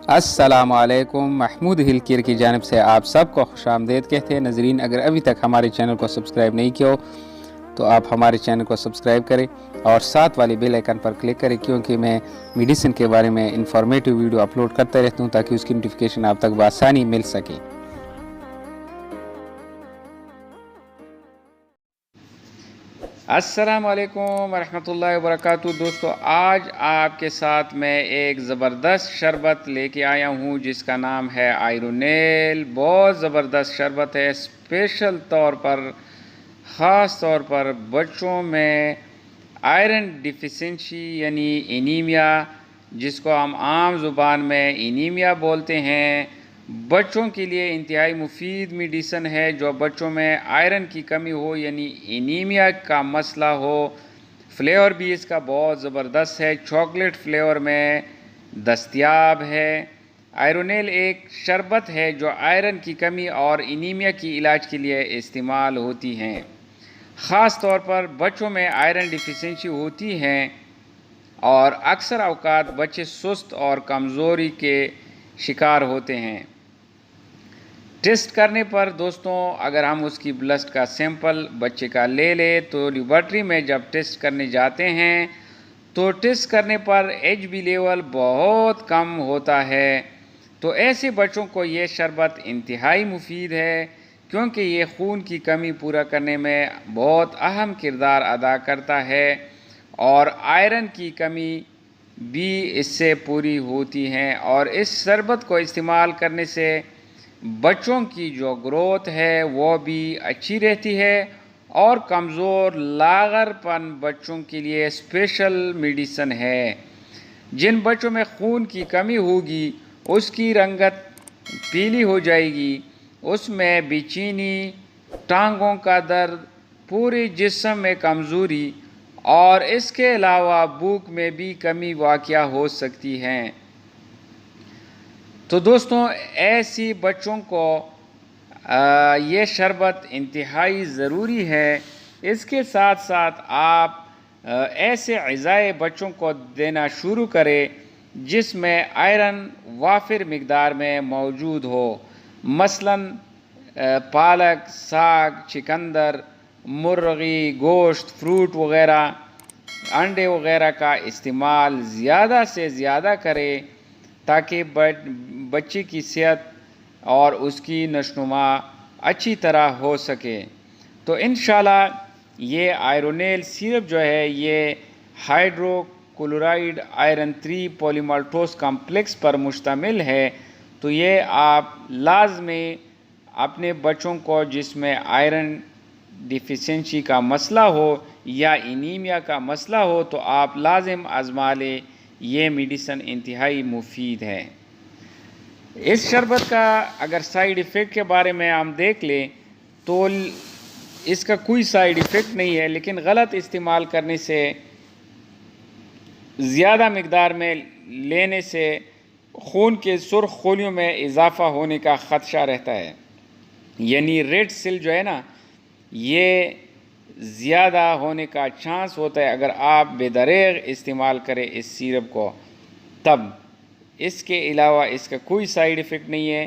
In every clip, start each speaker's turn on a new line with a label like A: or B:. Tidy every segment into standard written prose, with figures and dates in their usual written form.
A: अस्सलाम वालेकुम। महमूद हिल केयर की जानिब से आप सबको खुश आमदेद कहते हैं। नजरीन, अगर अभी तक हमारे चैनल को सब्सक्राइब नहीं किया हो तो आप हमारे चैनल को सब्सक्राइब करें और साथ वाले बेल आइकन पर क्लिक करें, क्योंकि मैं मेडिसिन के बारे में इंफॉर्मेटिव वीडियो अपलोड करता रहता हूँ ताकि उसकी नोटिफिकेशन आप तक बआसानी मिल सके। अस्सलाम वालेकुम वरहमतुल्लाहि वबरकातुहू। दोस्तों, आज आपके साथ मैं एक ज़बरदस्त शरबत लेके आया हूँ जिसका नाम है आयरोनेल। बहुत ज़बरदस्त शरबत है, स्पेशल तौर पर ख़ास तौर पर बच्चों में आयरन डिफिशेंसी यानी एनीमिया, जिसको हम आम ज़ुबान में एनीमिया बोलते हैं, बच्चों के लिए इंतहाई मुफीद मेडिसन है। जो बच्चों में आयरन की कमी हो यानी एनीमिया का मसला हो। फ्लेवर भी इसका बहुत ज़बरदस्त है, चॉकलेट फ्लेवर में दस्तयाब है। आयरोनेल एक शरबत है जो आयरन की कमी और एनीमिया की इलाज के लिए इस्तेमाल होती हैं। ख़ास तौर पर बच्चों में आयरन डिफिशेंसी होती हैं और अक्सर अवकात बच्चे सुस्त और कमज़ोरी के शिकार होते हैं। टेस्ट करने पर दोस्तों, अगर हम उसकी ब्लड का सैंपल बच्चे का ले लें तो लेबॉरेटरी में जब टेस्ट करने जाते हैं तो टेस्ट करने पर HB लेवल बहुत कम होता है। तो ऐसे बच्चों को ये शरबत इंतहाई मुफीद है, क्योंकि ये खून की कमी पूरा करने में बहुत अहम किरदार अदा करता है और आयरन की कमी भी इससे पूरी होती है। और इस शरबत को इस्तेमाल करने से बच्चों की जो ग्रोथ है वो भी अच्छी रहती है और कमज़ोर लागरपन बच्चों के लिए स्पेशल मेडिसन है। जिन बच्चों में खून की कमी होगी उसकी रंगत पीली हो जाएगी, उसमें बेचैनी, टांगों का दर्द, पूरे जिस्म में कमज़ोरी और इसके अलावा भूख में भी कमी वाक़या हो सकती है। तो दोस्तों, ऐसी बच्चों को ये शरबत इंतहाई ज़रूरी है। इसके साथ साथ आप ऐसे ग़िज़ाएँ बच्चों को देना शुरू करें जिसमें आयरन वाफिर मिक़दार में मौजूद हो। मसलन पालक, साग, चिकंदर, मुर्गी, गोश्त, फ्रूट वग़ैरह, अंडे वग़ैरह का इस्तेमाल ज़्यादा से ज़्यादा करें ताकि बच्चे की सेहत और उसकी नशोनुमा अच्छी तरह हो सके। तो इंशाल्लाह ये आयरोनेल सिरप जो है ये हाइड्रोक्लोराइड आयरन 3 पॉलीमाल्टोस कॉम्प्लेक्स पर मुश्तमिल है। तो ये आप लाज़मी अपने बच्चों को जिसमें आयरन डिफिशेंसी का मसला हो या एनीमिया का मसला हो तो आप लाजिम आज़मा लें। ये मेडिसन इंतहाई मुफीद है। इस शरबत का अगर साइड इफ़ेक्ट के बारे में हम देख लें तो इसका कोई साइड इफ़ेक्ट नहीं है, लेकिन गलत इस्तेमाल करने से, ज़्यादा मिक़दार में लेने से खून के सुर्ख खोलियों में इजाफ़ा होने का ख़दशा रहता है। यानी रेड सेल जो है ना, ये ज़्यादा होने का चांस होता है अगर आप बेदरेग इस्तेमाल करें इस सिरप को तब। इसके अलावा इसका कोई साइड इफ़ेक्ट नहीं है।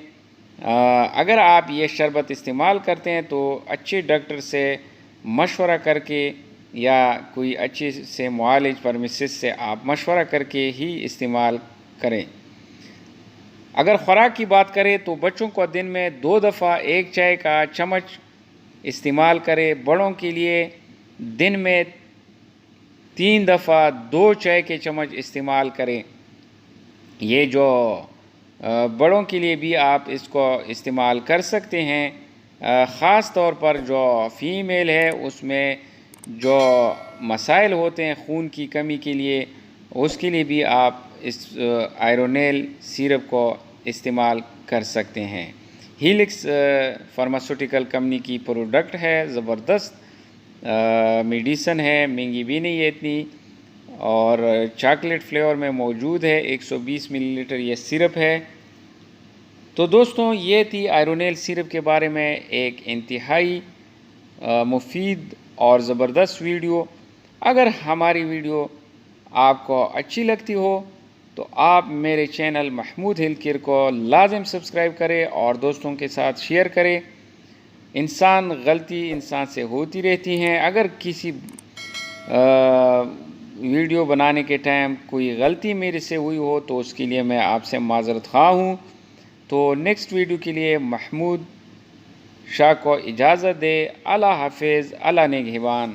A: अगर आप ये शरबत इस्तेमाल करते हैं तो अच्छे डॉक्टर से मशवरा करके या कोई अच्छे से मुआलिज फार्मासिस्ट से आप मशवरा करके ही इस्तेमाल करें। अगर ख़ुराक की बात करें तो बच्चों को दिन में 2 दफ़ा 1 चाय का चम्मच इस्तेमाल करें। बड़ों के लिए दिन में 3 दफ़ा 2 चाय के चम्मच इस्तेमाल करें। ये जो बड़ों के लिए भी आप इसको इस्तेमाल कर सकते हैं। ख़ास तौर पर जो फ़ीमेल है उसमें जो मसाइल होते हैं खून की कमी के लिए, उसके लिए भी आप इस आयरोनेल सिरप को इस्तेमाल कर सकते हैं। हीलिक्स फार्मास्यूटिकल कंपनी की प्रोडक्ट है, ज़बरदस्त मेडिसन है, महंगी भी नहीं है इतनी, और चॉकलेट फ्लेवर में मौजूद है। 120 मिलीलीटर ये सिरप है। तो दोस्तों, ये थी आयरोनेल सिरप के बारे में एक इंतहाई मुफीद और ज़बरदस्त वीडियो। अगर हमारी वीडियो आपको अच्छी लगती हो تو آپ میرے چینل محمود ہیلتھ کیئر کو لازم سبسکرائب کریں اور دوستوں کے ساتھ شیئر کریں۔ غلطی انسان سے ہوتی رہتی ہیں۔ اگر کسی ویڈیو بنانے کے ٹائم کوئی غلطی میرے سے ہوئی ہو تو اس کے لیے میں آپ سے معذرت خواہ ہوں۔ تو نیکسٹ ویڈیو کے لیے محمود شاہ کو اجازت دے۔ اللہ حافظ، اللہ نگہبان۔